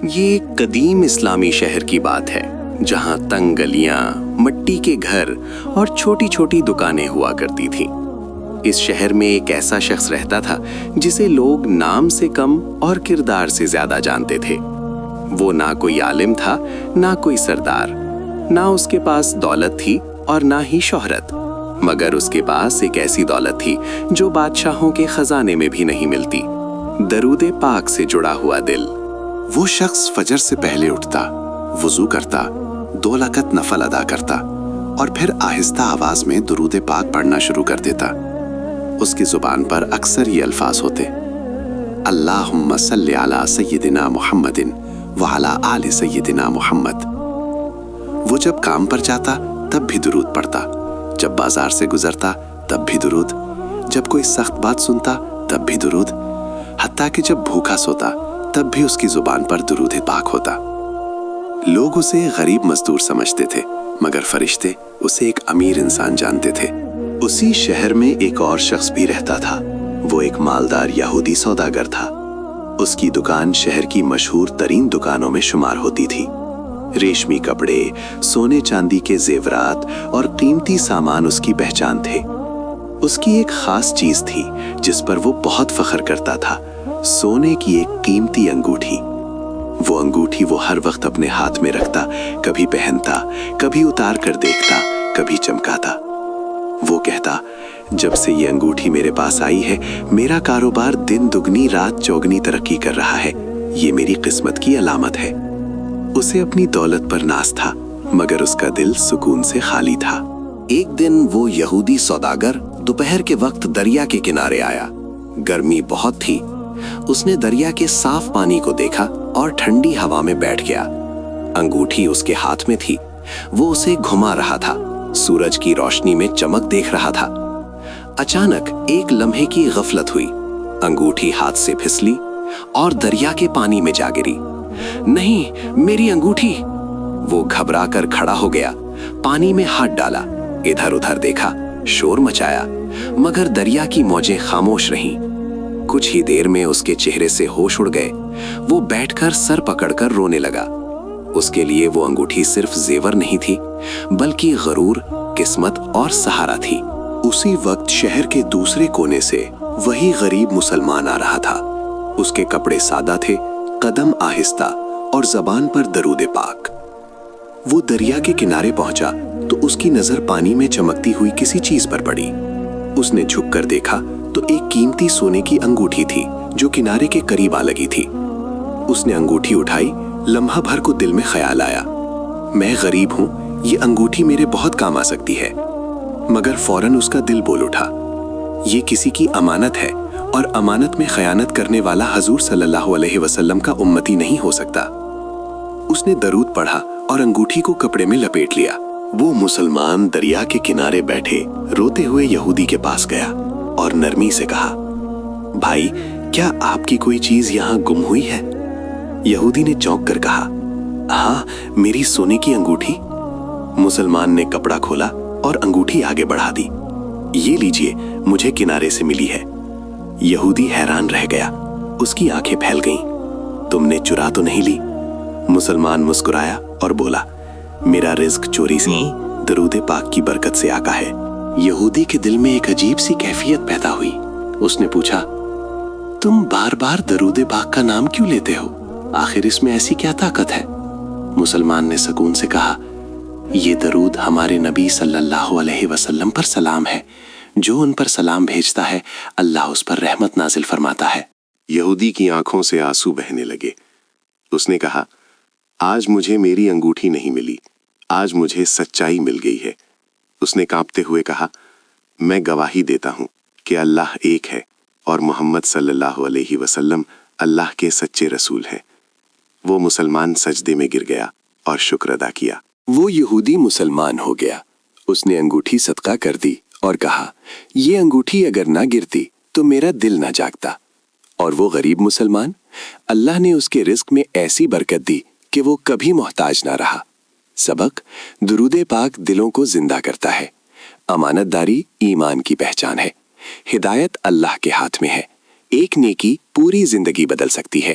یہ ایک قدیم اسلامی شہر کی بات ہے جہاں تنگ گلیاں، مٹی کے گھر اور چھوٹی چھوٹی دکانیں ہوا کرتی تھیں۔ اس شہر میں ایک ایسا شخص رہتا تھا جسے لوگ نام سے کم اور کردار سے زیادہ جانتے تھے۔ وہ نہ کوئی عالم تھا، نہ کوئی سردار، نہ اس کے پاس دولت تھی اور نہ ہی شہرت، مگر اس کے پاس ایک ایسی دولت تھی جو بادشاہوں کے خزانے میں بھی نہیں ملتی: درود پاک سے جڑا ہوا دل۔ وہ شخص فجر سے پہلے اٹھتا، وضو کرتا، 2 رکعت نفل ادا کرتا اور پھر آہستہ آواز میں درود پاک پڑھنا شروع کر دیتا۔ اس کی زبان پر اکثر یہ الفاظ ہوتے: اللہم صلی علی سیدنا محمد وعلی آل سیدنا محمد۔ وہ جب کام پر جاتا تب بھی درود پڑھتا، جب بازار سے گزرتا تب بھی درود، جب کوئی سخت بات سنتا تب بھی درود، حتیٰ کہ جب بھوکا سوتا تب بھی اس کی زبان پر درود پاک ہوتا۔ لوگ اسے غریب مزدور سمجھتے تھے، مگر فرشتے اسے ایک امیر انسان جانتے تھے۔ اسی شہر میں ایک اور شخص بھی رہتا تھا۔ وہ ایک مالدار یہودی سوداگر تھا۔ اس کی دکان شہر کی مشہور ترین دکانوں میں شمار ہوتی تھی۔ ریشمی کپڑے، سونے چاندی کے زیورات اور قیمتی سامان اس کی پہچان تھے۔ اس کی ایک خاص چیز تھی جس پر وہ بہت فخر کرتا تھا: سونے کی ایک قیمتی انگوٹھی۔ وہ انگوٹھی وہ ہر وقت اپنے ہاتھ میں رکھتا، کبھی پہنتا، کبھی اتار کر دیکھتا، کبھی چمکاتا۔ وہ کہتا: جب سے یہ انگوٹھی میرے پاس آئی ہے، میرا کاروبار دن دگنی رات چوگنی ترقی کر رہا ہے۔ یہ میری قسمت کی علامت ہے۔ اسے اپنی دولت پر ناز تھا، مگر اس کا دل سکون سے خالی تھا۔ ایک دن وہ یہودی سوداگر دوپہر کے وقت دریا کے کنارے آیا۔ گرمی بہت تھی۔ اس نے دریا کے صاف پانی کو دیکھا اور ٹھنڈی ہوا میں بیٹھ گیا۔ انگوٹھی اس کے ہاتھ میں تھی۔ وہ اسے گھما رہا تھا، سورج کی روشنی میں چمک دیکھ رہا تھا۔ اچانک ایک لمحے کی غفلت ہوئی۔ انگوٹھی ہاتھ سے پھسلی اور دریا کے پانی میں جا گری۔ نہیں، میری انگوٹھی! وہ گھبرا کر کھڑا ہو گیا، پانی میں ہاتھ ڈالا، ادھر ادھر دیکھا، شور مچایا، مگر دریا کی موجیں خاموش رہیں۔ کچھ ہی دیر میں اس کے چہرے سے ہوش اڑ گئے۔ وہ بیٹھ کر سر پکڑ کر رونے لگا۔ اس کے لیے وہ انگوٹھی صرف زیور نہیں تھی، بلکہ غرور، قسمت اور سہارا تھی۔ اسی وقت شہر کے دوسرے کونے سے وہی غریب مسلمان آ رہا تھا۔ اس کے کپڑے سادہ تھے، قدم آہستہ اور زبان پر درود پاک۔ وہ دریا کے کنارے پہنچا تو اس کی نظر پانی میں چمکتی ہوئی کسی چیز پر پڑی۔ اس نے جھک کر دیکھا تو ایک قیمتی سونے کی انگوٹھی تھی جو کنارے کے قریب آ لگی تھی۔ اس نے انگوٹھی اٹھائی۔ لمحہ بھر کو دل میں خیال آیا: میں غریب ہوں، یہ انگوٹھی میرے بہت کام آ سکتی ہے۔ مگر فوراً اس کا دل بول اٹھا: یہ کسی کی امانت ہے اور امانت میں خیانت کرنے والا حضور صلی اللہ علیہ وسلم کا امتی نہیں ہو سکتا۔ اس نے درود پڑھا اور انگوٹھی کو کپڑے میں لپیٹ لیا۔ وہ مسلمان دریا کے کنارے بیٹھے روتے ہوئے یہودی کے پاس گیا اور نرمی سے کہا: بھائی، کیا آپ کی کوئی چیز یہاں گم ہوئی ہے؟ یہودی نے چونک کر کہا: ہاں، میری سونے کی انگوٹھی۔ مسلمان نے کپڑا کھولا اور انگوٹھی آگے بڑھا دی۔ یہ لیجئے، مجھے کنارے سے ملی ہے۔ یہودی حیران رہ گیا۔ اس کی آنکھیں پھیل گئیں۔ تم نے چرا تو نہیں لی؟ مسلمان مسکرایا اور بولا: میرا رزق چوری سے نہیں، درود پاک کی برکت سے آقا ہے۔ یہودی کے دل میں ایک عجیب سی کیفیت پیدا ہوئی۔ اس نے پوچھا: تم بار بار درود پاک کا نام کیوں لیتے ہو؟ آخر اس میں ایسی کیا طاقت ہے؟ مسلمان نے سکون سے کہا: یہ درود ہمارے نبی صلی اللہ علیہ وسلم پر سلام ہے۔ جو ان پر سلام بھیجتا ہے، اللہ اس پر رحمت نازل فرماتا ہے۔ یہودی کی آنکھوں سے آنسو بہنے لگے۔ اس نے کہا: آج مجھے میری انگوٹھی نہیں ملی، آج مجھے سچائی مل گئی ہے۔ اس نے کانپتے ہوئے کہا: میں گواہی دیتا ہوں کہ اللہ ایک ہے اور محمد صلی اللہ علیہ وسلم اللہ کے سچے رسول ہیں۔ وہ مسلمان سجدے میں گر گیا اور شکر ادا کیا۔ وہ یہودی مسلمان ہو گیا۔ اس نے انگوٹھی صدقہ کر دی اور کہا: یہ انگوٹھی اگر نہ گرتی تو میرا دل نہ جاگتا۔ اور وہ غریب مسلمان، اللہ نے اس کے رزق میں ایسی برکت دی کہ وہ کبھی محتاج نہ رہا۔ سبق: درود پاک دلوں کو زندہ کرتا ہے۔ امانت داری ایمان کی پہچان ہے۔ ہدایت اللہ کے ہاتھ میں ہے۔ ایک نیکی پوری زندگی بدل سکتی ہے۔